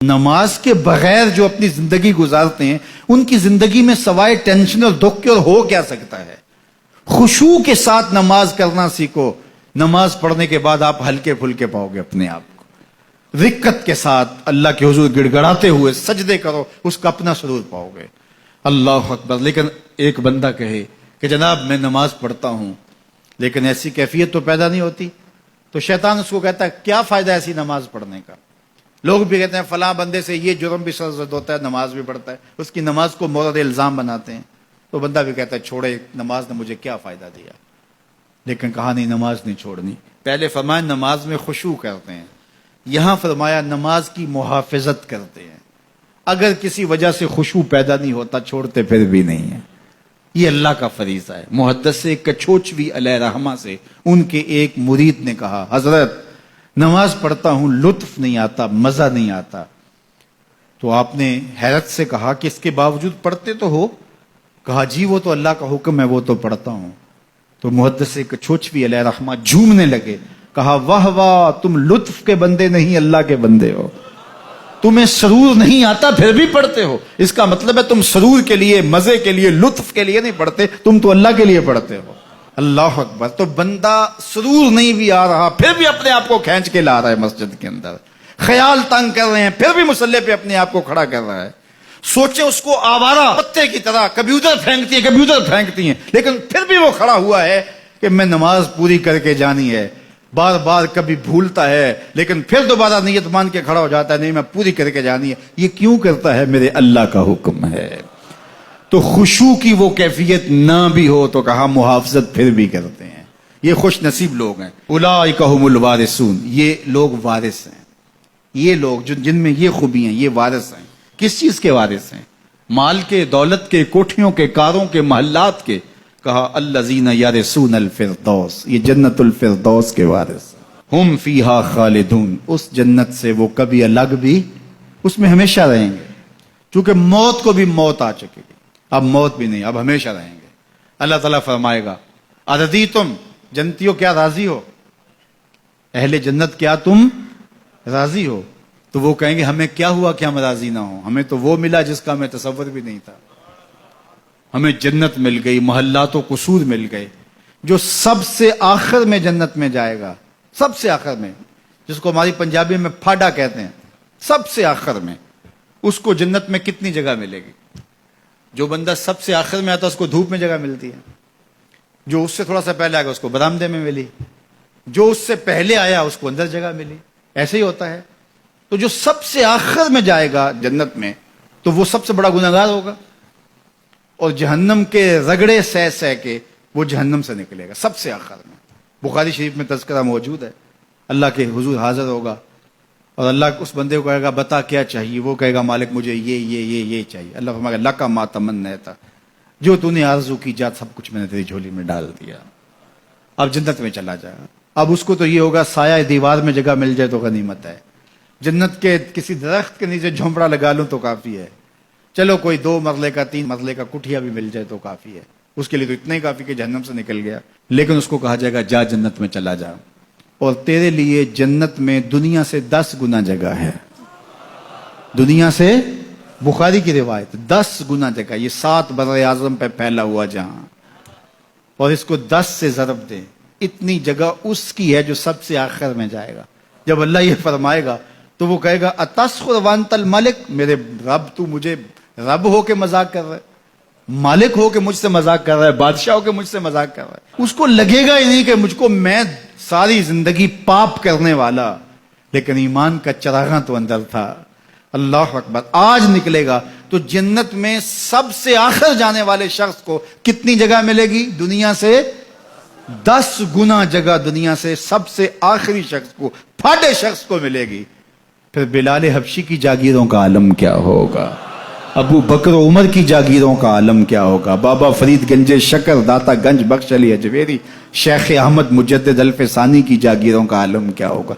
نماز کے بغیر جو اپنی زندگی گزارتے ہیں ان کی زندگی میں سوائے ٹینشن اور دکھ کے اور ہو کیا سکتا ہے؟ خشوع کے ساتھ نماز کرنا سیکھو. نماز پڑھنے کے بعد آپ ہلکے پھلکے پاؤ گے اپنے آپ کو. رقت کے ساتھ اللہ کے حضور گڑ گڑاتے ہوئے سجدے کرو, اس کا اپنا سرور پاؤ گے. اللہ اکبر. لیکن ایک بندہ کہے کہ جناب میں نماز پڑھتا ہوں لیکن ایسی کیفیت تو پیدا نہیں ہوتی, تو شیطان اس کو کہتا ہے کیا فائدہ ایسی نماز پڑھنے کا. لوگ بھی کہتے ہیں فلاں بندے سے یہ جرم بھی سرزد ہوتا ہے, نماز بھی پڑھتا ہے, اس کی نماز کو مورد الزام بناتے ہیں. تو بندہ بھی کہتا ہے چھوڑے, نماز نے مجھے کیا فائدہ دیا. لیکن کہا نہیں, نماز نہیں چھوڑنی. پہلے فرمایا نماز میں خشوع کرتے ہیں, یہاں فرمایا نماز کی محافظت کرتے ہیں. اگر کسی وجہ سے خشوع پیدا نہیں ہوتا چھوڑتے پھر بھی نہیں ہے. یہ اللہ کا فریضہ ہے. محدث کچھوچوی علیہ رحمہ سے ان کے ایک مرید نے کہا حضرت نماز پڑھتا ہوں لطف نہیں آتا, مزہ نہیں آتا. تو آپ نے حیرت سے کہا کہ اس کے باوجود پڑھتے تو ہو؟ کہا جی وہ تو اللہ کا حکم ہے, وہ تو پڑھتا ہوں. تو محدث کچھوچوی علیہ رحمہ جھومنے لگے, کہا واہ واہ تم لطف کے بندے نہیں اللہ کے بندے ہو. تمہیں سرور نہیں آتا پھر بھی پڑھتے ہو, اس کا مطلب ہے تم سرور کے لیے, مزے کے لیے, لطف کے لیے نہیں پڑھتے, تم تو اللہ کے لیے پڑھتے ہو. اللہ اکبر. تو بندہ سرور نہیں بھی آ رہا پھر بھی اپنے آپ کو کھینچ کے لا رہا ہے مسجد کے اندر. خیال تنگ کر رہے ہیں پھر بھی مصلی پہ اپنے آپ کو کھڑا کر رہا ہے. سوچے اس کو آوارہ پتے کی طرح کبھی ادھر پھینکتی ہیں لیکن پھر بھی وہ کھڑا ہوا ہے کہ میں نماز پوری کر کے جانی ہے. بار بار کبھی بھولتا ہے لیکن پھر دوبارہ نیت مان کے کھڑا ہو جاتا ہے, نہیں میں پوری کر کے جانی ہے. یہ کیوں کرتا ہے؟ میرے اللہ کا حکم ہے. تو خشوع کی وہ کیفیت نہ بھی ہو تو کہا محافظت پھر بھی کرتے ہیں. یہ خوش نصیب لوگ ہیں. اولئک هم الوارثون. یہ لوگ وارث ہیں. یہ لوگ جن میں یہ خوبی ہیں یہ وارث ہیں. کس چیز کے وارث ہیں؟ مال کے, دولت کے, کوٹھیوں کے, کاروں کے, محلات کے. کہا الذین یرثون الفردوس. یہ جنت الفردوس کے وارث. ہم فیہا خالدون. اس جنت سے وہ کبھی الگ بھی اس میں ہمیشہ رہیں گے. چونکہ موت کو بھی موت آ چکے گی, اب موت بھی نہیں, اب ہمیشہ رہیں گے. اللہ تعالیٰ فرمائے گا اردیتم, جنتیوں کیا راضی ہو؟ اہل جنت کیا تم راضی ہو؟ تو وہ کہیں گے ہمیں کیا ہوا کہ ہم راضی نہ ہوں, ہمیں تو وہ ملا جس کا ہمیں تصور بھی نہیں تھا. ہمیں جنت مل گئی, محلات و قصور مل گئے. جو سب سے آخر میں جنت میں جائے گا, سب سے آخر میں, جس کو ہماری پنجابی میں پھاڑا کہتے ہیں, سب سے آخر میں, اس کو جنت میں کتنی جگہ ملے گی؟ جو بندہ سب سے آخر میں آتا اس کو دھوپ میں جگہ ملتی ہے, جو اس سے تھوڑا سا پہلے آگا اس کو برآمدے میں ملی, جو اس سے پہلے آیا اس کو اندر جگہ ملی. ایسے ہی ہوتا ہے. تو جو سب سے آخر میں جائے گا جنت میں تو وہ سب سے بڑا گنہگار ہوگا, اور جہنم کے رگڑے سہ سہ کے وہ جہنم سے نکلے گا سب سے آخر میں. بخاری شریف میں تذکرہ موجود ہے. اللہ کے حضور حاضر ہوگا اور اللہ اس بندے کو کہے گا بتا کیا چاہیے. وہ کہے گا مالک مجھے یہ چاہیے. اللہ فرمائے گا لکا ما تمنیت, جو تو نے آرزو کی جا سب کچھ میں نے تیری جھولی میں ڈال دیا. اب جنت میں چلا جائے. اب اس کو تو یہ ہوگا سایہ دیوار میں جگہ مل جائے تو غنیمت ہے. جنت کے کسی درخت کے نیچے جھونپڑا لگا لوں تو کافی ہے. چلو کوئی 2 مرلے کا 3 مرلے کا کٹھیا بھی مل جائے تو کافی ہے. اس کے لیے تو اتنا ہی کافی کہ جہنم سے نکل گیا. لیکن اس کو کہا جائے گا جا جنت میں چلا جا, اور تیرے لیے جنت میں دنیا سے 10 گنا جگہ ہے. دنیا سے, بخاری کی روایت, 10 گنا جگہ. یہ 7 بر اعظم پہ پھیلا ہوا جہاں, اور اس کو 10 سے ضرب دیں, اتنی جگہ اس کی ہے جو سب سے آخر میں جائے گا. جب اللہ یہ فرمائے گا تو وہ کہے گا اتسخر وانت الملک, میرے رب تو مجھے رب ہو کے مذاق کر رہا ہے, مالک ہو کے مجھ سے مذاق کر رہا ہے, بادشاہ ہو کے مجھ سے مذاق کر رہا ہے. اس کو لگے گا ہی نہیں کہ مجھ کو, میں ساری زندگی پاپ کرنے والا لیکن ایمان کا چراغاں تو اندر تھا. اللہ اکبر. آج نکلے گا تو جنت میں سب سے آخر جانے والے شخص کو کتنی جگہ ملے گی؟ دنیا سے 10 گنا جگہ دنیا سے سب سے آخری شخص کو, پھاٹے شخص کو ملے گی. پھر بلال حبشی کی جاگیروں کا عالم کیا ہوگا؟ ابو بکر و عمر کی جاگیروں کا عالم کیا ہوگا؟ بابا فرید گنج شکر, داتا گنج بخش علی اجویری, شیخ احمد مجدد الف ثانی کی جاگیروں کا عالم کیا ہوگا؟